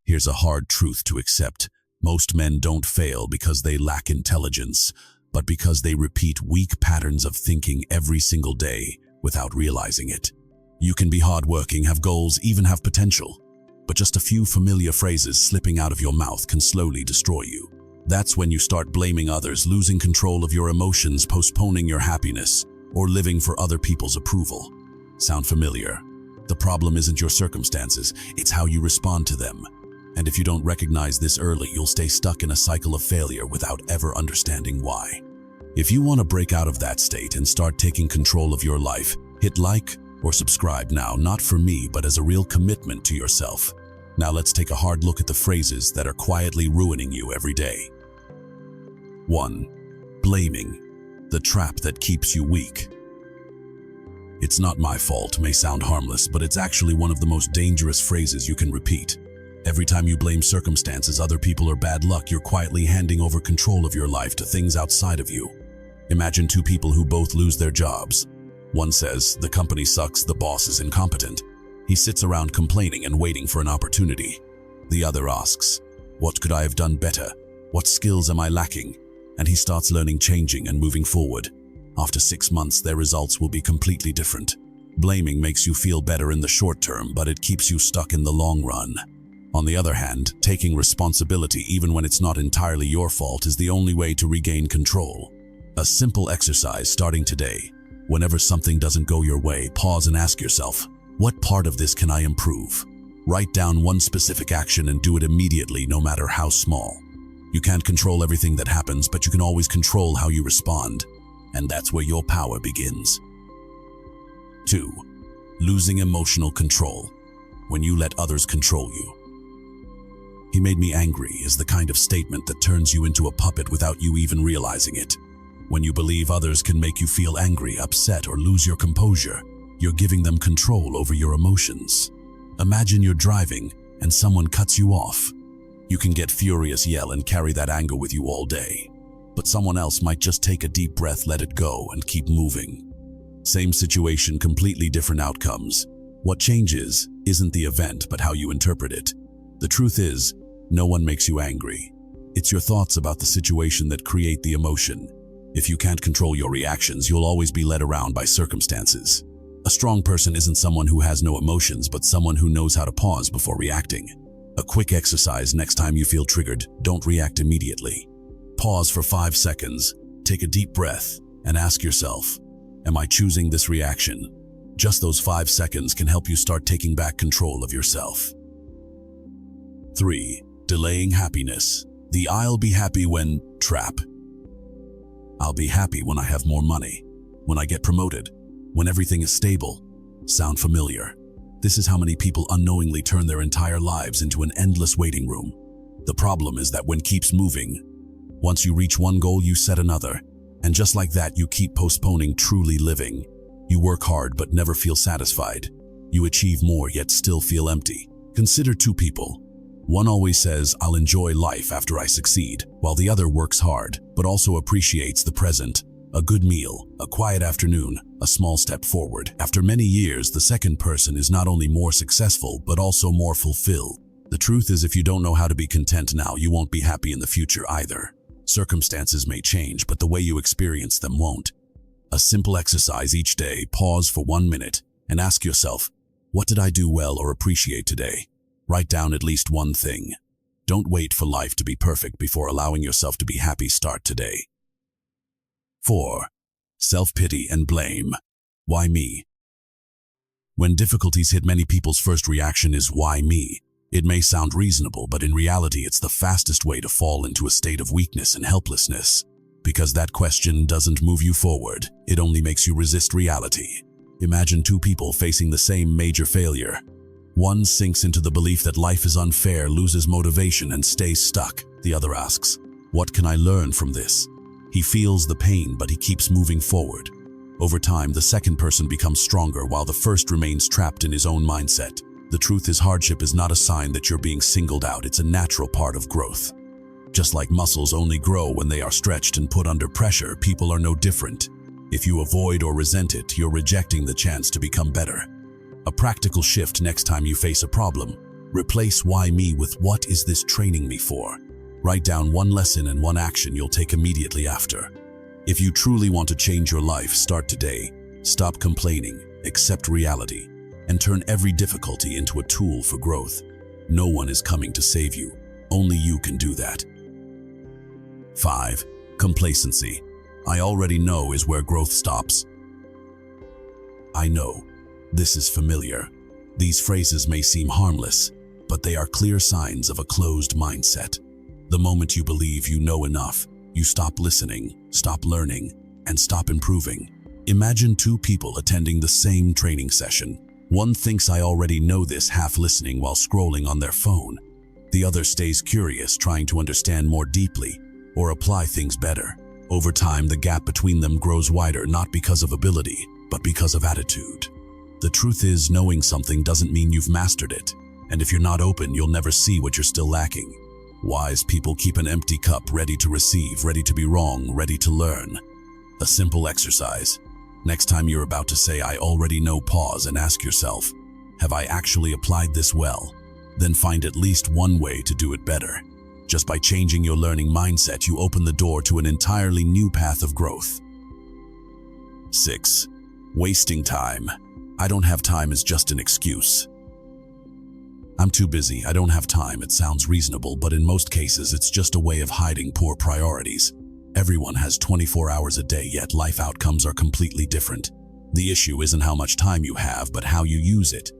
Here's a hard truth to accept. Most men don't fail because they lack intelligence, but because they repeat weak patterns of thinking every single day without realizing it. You can be hardworking, have goals, even have potential, but just a few familiar phrases slipping out of your mouth can slowly destroy you. That's when you start blaming others, losing control of your emotions, postponing your happiness, or living for other people's approval. Sound familiar? The problem isn't your circumstances, it's how you respond to them. And if you don't recognize this early, you'll stay stuck in a cycle of failure without ever understanding why. If you want to break out of that state and start taking control of your life, hit like or subscribe now, not for me, but as a real commitment to yourself. Now let's take a hard look at the phrases that are quietly ruining you every day. 1. Blaming, the trap that keeps you weak. It's not my fault may sound harmless, but it's actually one of the most dangerous phrases you can repeat. Every time you blame circumstances, other people, or bad luck, you're quietly handing over control of your life to things outside of you. Imagine two people who both lose their jobs. One says, "The company sucks, the boss is incompetent." He sits around complaining and waiting for an opportunity. The other asks, "What could I have done better? What skills am I lacking?" And he starts learning, changing, and moving forward. After 6 months, their results will be completely different. Blaming makes you feel better in the short term, but it keeps you stuck in the long run. On the other hand, taking responsibility even when it's not entirely your fault is the only way to regain control. A simple exercise starting today. Whenever something doesn't go your way, pause and ask yourself, what part of this can I improve? Write down one specific action and do it immediately, no matter how small. You can't control everything that happens, but you can always control how you respond. And that's where your power begins. 2. Losing emotional control. When you let others control you. "He made me angry" is the kind of statement that turns you into a puppet without you even realizing it. When you believe others can make you feel angry, upset, or lose your composure, you're giving them control over your emotions. Imagine you're driving and someone cuts you off. You can get furious, yell, and carry that anger with you all day. But someone else might just take a deep breath, let it go, and keep moving. Same situation, completely different outcomes. What changes isn't the event, but how you interpret it. The truth is, no one makes you angry. It's your thoughts about the situation that create the emotion. If you can't control your reactions, you'll always be led around by circumstances. A strong person isn't someone who has no emotions, but someone who knows how to pause before reacting. A quick exercise: next time you feel triggered, don't react immediately. Pause for 5 seconds, take a deep breath, and ask yourself, am I choosing this reaction? Just those 5 seconds can help you start taking back control of yourself. 3. Delaying happiness. The "I'll be happy when" trap. I'll be happy when I have more money, when I get promoted, when everything is stable. Sound familiar? This is how many people unknowingly turn their entire lives into an endless waiting room. The problem is that one keeps moving. Once you reach one goal, you set another. And just like that, you keep postponing truly living. You work hard but never feel satisfied. You achieve more yet still feel empty. Consider two people. One always says, "I'll enjoy life after I succeed," while the other works hard, but also appreciates the present. A good meal, a quiet afternoon, a small step forward. After many years, the second person is not only more successful, but also more fulfilled. The truth is, if you don't know how to be content now, you won't be happy in the future either. Circumstances may change, but the way you experience them won't. A simple exercise each day: pause for 1 minute and ask yourself, what did I do well or appreciate today? Write down at least one thing. Don't wait for life to be perfect before allowing yourself to be happy. Start today. 4. Self-pity and blame. Why me? When difficulties hit, many people's first reaction is, "Why me?" It may sound reasonable, but in reality, it's the fastest way to fall into a state of weakness and helplessness. Because that question doesn't move you forward, it only makes you resist reality. Imagine two people facing the same major failure. One sinks into the belief that life is unfair, loses motivation, and stays stuck. The other asks, "What can I learn from this?" He feels the pain, but he keeps moving forward. Over time, the second person becomes stronger while the first remains trapped in his own mindset. The truth is, hardship is not a sign that you're being singled out. It's a natural part of growth. Just like muscles only grow when they are stretched and put under pressure, people are no different. If you avoid or resent it, you're rejecting the chance to become better. A practical shift: next time you face a problem, Replace why me with what is this training me for? Write down one lesson and one action you'll take immediately after. If you truly want to change your life, start today. Stop complaining, accept reality, and turn every difficulty into a tool for growth. No one is coming to save you. Only you can do that. 5. Complacency. I already know is where growth stops. I know. This is familiar. These phrases may seem harmless, but they are clear signs of a closed mindset. The moment you believe you know enough, you stop listening, stop learning, and stop improving. Imagine two people attending the same training session. One thinks I already know this, half listening while scrolling on their phone. The other stays curious, trying to understand more deeply or apply things better. Over time, the gap between them grows wider, not because of ability, but because of attitude. The truth is, knowing something doesn't mean you've mastered it. And if you're not open, you'll never see what you're still lacking. Wise people keep an empty cup, ready to receive, ready to be wrong, ready to learn. A simple exercise. Next time you're about to say, I already know, pause and ask yourself, have I actually applied this well? Then find at least one way to do it better. Just by changing your learning mindset, you open the door to an entirely new path of growth. 6. Wasting time. I don't have time is just an excuse. I'm too busy, I don't have time. It sounds reasonable, but in most cases, it's just a way of hiding poor priorities. Everyone has 24 hours a day, yet life outcomes are completely different. The issue isn't how much time you have, but how you use it.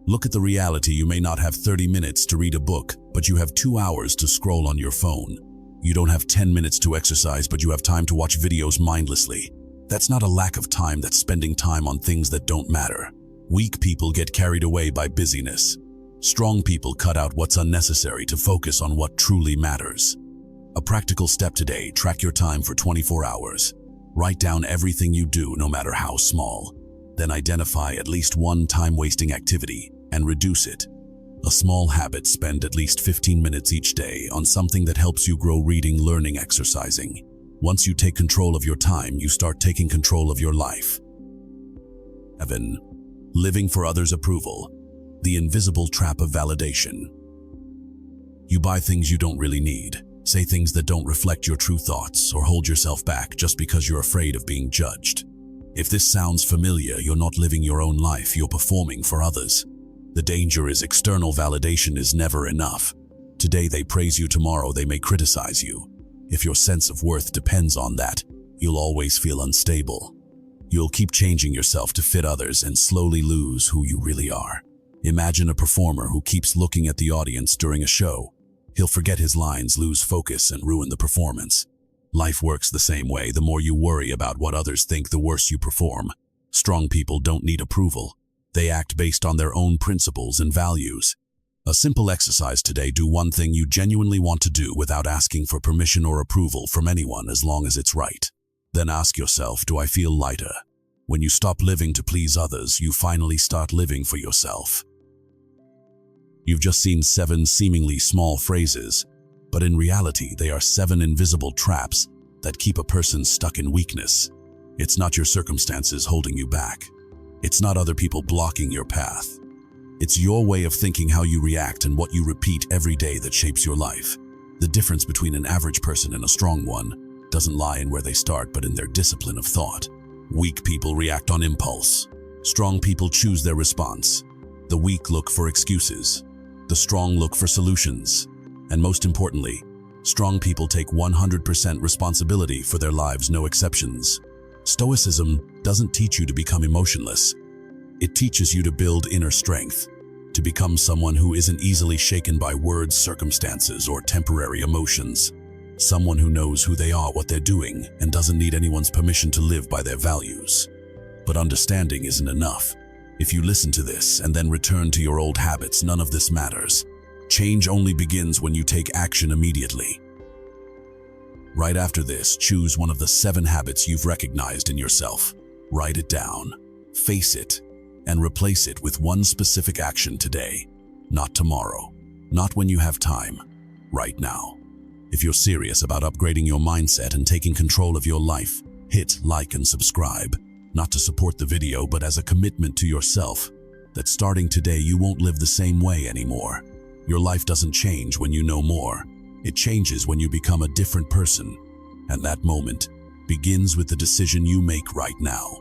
Look at the reality. You may not have 30 minutes to read a book, but you have 2 hours to scroll on your phone. You don't have 10 minutes to exercise, but you have time to watch videos mindlessly. That's not a lack of time, that's spending time on things that don't matter. Weak people get carried away by busyness. Strong people cut out what's unnecessary to focus on what truly matters. A practical step today: track your time for 24 hours. Write down everything you do, no matter how small. Then identify at least one time-wasting activity and reduce it. A small habit: spend at least 15 minutes each day on something that helps you grow: reading, learning, exercising. Once you take control of your time, you start taking control of your life. 7. Living for others' approval. The invisible trap of validation. You buy things you don't really need, say things that don't reflect your true thoughts, or hold yourself back just because you're afraid of being judged. If this sounds familiar, you're not living your own life, you're performing for others. The danger is external validation is never enough. Today they praise you, tomorrow they may criticize you. If your sense of worth depends on that, you'll always feel unstable. You'll keep changing yourself to fit others and slowly lose who you really are. Imagine a performer who keeps looking at the audience during a show. He'll forget his lines, lose focus, and ruin the performance. Life works the same way. The more you worry about what others think, the worse you perform. Strong people don't need approval. They act based on their own principles and values. A simple exercise today: do one thing you genuinely want to do without asking for permission or approval from anyone, as long as it's right. Then ask yourself, do I feel lighter? When you stop living to please others, you finally start living for yourself. You've just seen 7 seemingly small phrases, but in reality, they are 7 invisible traps that keep a person stuck in weakness. It's not your circumstances holding you back. It's not other people blocking your path. It's your way of thinking, how you react, and what you repeat every day that shapes your life. The difference between an average person and a strong one doesn't lie in where they start, but in their discipline of thought. Weak people react on impulse. Strong people choose their response. The weak look for excuses. The strong look for solutions. And most importantly, strong people take 100% responsibility for their lives, no exceptions. Stoicism doesn't teach you to become emotionless. It teaches you to build inner strength, to become someone who isn't easily shaken by words, circumstances, or temporary emotions. Someone who knows who they are, what they're doing, and doesn't need anyone's permission to live by their values. But understanding isn't enough. If you listen to this and then return to your old habits, none of this matters. Change only begins when you take action immediately. Right after this, choose one of the 7 habits you've recognized in yourself. Write it down, face it, and replace it with one specific action today. Not tomorrow, not when you have time, right now. If you're serious about upgrading your mindset and taking control of your life, hit like and subscribe. Not to support the video, but as a commitment to yourself that starting today you won't live the same way anymore. Your life doesn't change when you know more. It changes when you become a different person. And that moment begins with the decision you make right now.